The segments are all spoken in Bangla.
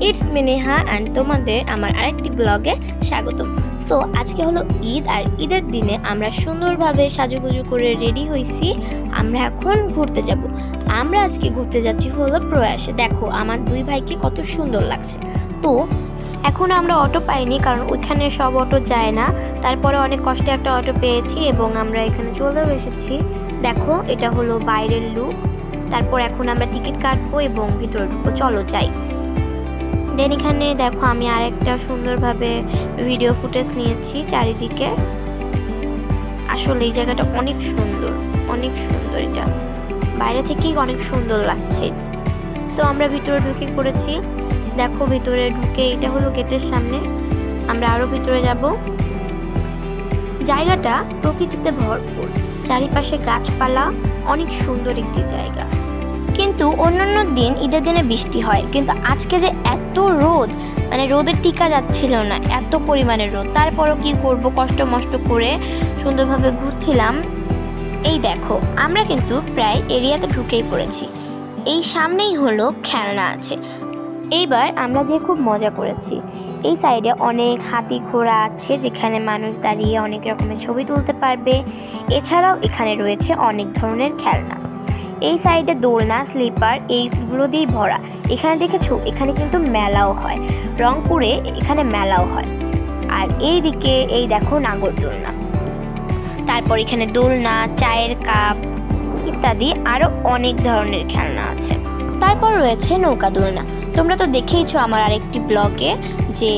ইটস মি নেহা অ্যান্ড তোমাদের আমার আরেকটি ব্লগে স্বাগতম। সো আজকে হলো ঈদ, আর ঈদের দিনে আমরা সুন্দরভাবে সাজুগুজু করে রেডি হয়েছি। আমরা এখন ঘুরতে যাব। আমরা আজকে ঘুরতে যাচ্ছি হলো প্রয়াসে। দেখো আমার দুই ভাইকে কত সুন্দর লাগছে। তো এখন আমরা অটো পাইনি, কারণ ওইখানে সব অটো যায় না। তারপরে অনেক কষ্টে একটা অটো পেয়েছি এবং আমরা এখানে চলেও এসেছি। দেখো এটা হলো বাইরের লুক। তারপর এখন আমরা টিকিট কাটবো এবং ভিতরে ঢুকবো। চলো যাই। দেন এখানে দেখো আমি আরেকটা সুন্দরভাবে ভিডিও ফুটেজ নিয়েছি চারিদিকে। আসলে এই জায়গাটা অনেক সুন্দর, অনেক সুন্দর। এটা বাইরে থেকেই অনেক সুন্দর লাগছে। তো আমরা ভিতরে ঢুকে পড়েছি। দেখো ভিতরে ঢুকে, এটা হলো গেটের সামনে। আমরা আরো ভিতরে যাব। জায়গাটা প্রকৃতিতে ভরপুর, চারিপাশে গাছপালা, অনেক সুন্দর একটি জায়গা। কিন্তু অন্যান্য দিন ঈদের দিনে বৃষ্টি হয়, কিন্তু আজকে যে এত রোদ, মানে রোদের টিকা যাচ্ছিল না, এত পরিমাণের রোদ। তারপরও কি করব, কষ্ট মষ্ট করে সুন্দরভাবে ঘুরছিলাম। এই দেখো আমরা কিন্তু প্রায় এরিয়াতে ঢুকেই পড়েছি। এই সামনেই হলো খেলনা আছে। এইবার আমরা যে খুব মজা করেছি। এই সাইডে অনেক হাতি ঘোড়া আছে, যেখানে মানুষ দাঁড়িয়ে অনেক রকমের ছবি তুলতে পারবে। এছাড়াও এখানে রয়েছে অনেক ধরনের খেলনা। এই সাইডে দোলনা, স্লিপার, এইগুলো দিয়েই ভরা। এখানে দেখেছো, এখানে কিন্তু মেলাও হয়। রংপুরে এখানে মেলাও হয়। আর এই দিকে এই দেখো নাগরদোলনা। তারপর এখানে দোলনা, চায়ের কাপ ইত্যাদি আরো অনেক ধরনের খেলনা আছে। তারপর রয়েছে নৌকা দোলনা। তোমরা তো দেখেইছো আমার আরেকটি ব্লগে যে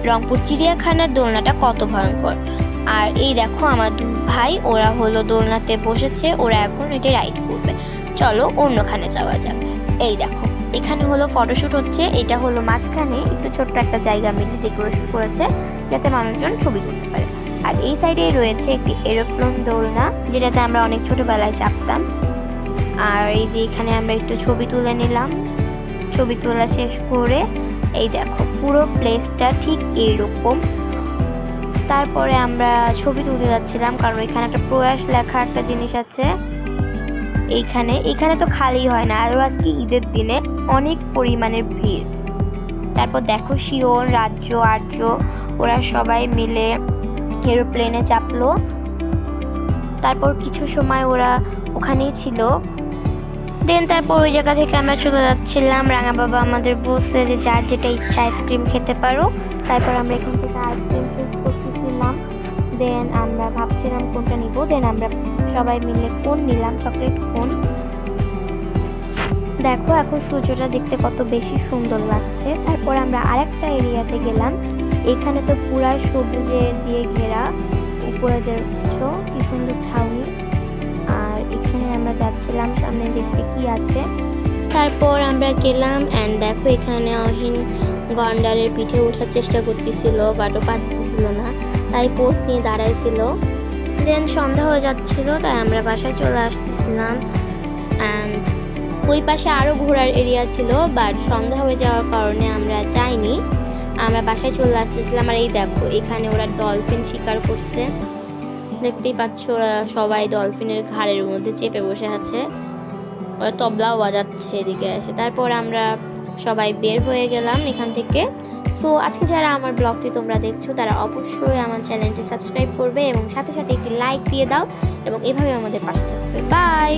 রংপুর চিড়িয়াখানার দোলনাটা কত ভয়ঙ্কর। আর এই দেখো আমার দুই ভাই, ওরা হলো দোলনাতে বসেছে, ওরা এখন এটা রাইড করবে। চলো অন্যখানে যাওয়া যাক। এই দেখো এখানে হলো ফটোশ্যুট হচ্ছে। এটা হলো মাঝখানে একটু ছোট্ট একটা জায়গা মিলে ডেকোরেশন করেছে, যাতে মানুষজন ছবি তুলতে পারে। আর এই সাইডে রয়েছে একটি এরোপ্লেন দোলনা, যেটাতে আমরা অনেক ছোটবেলায় চাপতাম। আর এই যে এখানে আমরা একটু ছবি তুলে নিলাম। ছবি তোলা শেষ করে এই দেখো পুরো প্লেসটা ঠিক এইরকম। তারপরে আমরা ছবি তুলতে যাচ্ছিলাম, কারণ এখানে একটা প্রয়াস লেখা একটা জিনিস আছে। এইখানে তো খালি হয় না, আরও আজকে ঈদের দিনে অনেক পরিমাণের ভিড়। তারপর দেখো শিওর, রাজ্য, আর্য ওরা সবাই মিলে এরোপ্লেনে চাপলো। তারপর কিছু সময় ওরা ওখানেই ছিল। দেন তারপর ওই জায়গা থেকে আমরা চলে যাচ্ছিলাম। রাঙা বাবা আমাদের বলছে যে যার যেটা ইচ্ছা আইসক্রিম খেতে পারো। তারপর আমরা এখান থেকে আইসক্রিম চুজ করতেছিলাম। দেন আমরা ভাবছিলাম কোনটা নিব। দেন আমরা সবাই মিলে কোন নিলাম, চকলেট কোন। দেখো এখন সূর্যটা দেখতে কত বেশি সুন্দর লাগছে। তারপর আমরা আরেকটা এরিয়াতে গেলাম। এখানে তো পুরা সবুজের দিয়ে ঘেরা, উপরে দেখছো কি সুন্দর ছাউনি। আর এখানে আমরা যাচ্ছিলাম সামনে দেখতে কি আছে। তারপর আমরা গেলাম অ্যান্ড দেখো এখানে অহিন গন্ডারের পিঠে ওঠার চেষ্টা করতেছিল, বাটও পাচ্ছিল না, তাই পোস্ট নিয়ে দাঁড়াইছিল। দেন সন্ধ্যা হয়ে যাচ্ছিল, তাই আমরা বাসায় চলে আসতেছিলাম। অ্যান্ড ওই পাশে আরও ঘোরার এরিয়া ছিল, বাট সন্ধ্যা হয়ে যাওয়ার কারণে আমরা যাইনি, আমরা বাসায় চলে আসতেছিলাম। আর এই দেখো এখানে ওরা ডলফিন শিকার করছে, দেখতেই পাচ্ছ। ওরা সবাই ডলফিনের ঘাড়ের মধ্যে চেপে বসে আছে, ওরা তবলাও বাজাচ্ছে এদিকে এসে। তারপর আমরা সবাই বের হয়ে গেলাম এখান থেকে। সো আজকে যারা আমার ব্লগটি তোমরা দেখছো, তারা অবশ্যই আমার চ্যানেলটি সাবস্ক্রাইব করবে এবং সাথে সাথে একটি লাইক দিয়ে দাও এবং এভাবে আমাদের পাশে থাকবে। বাই।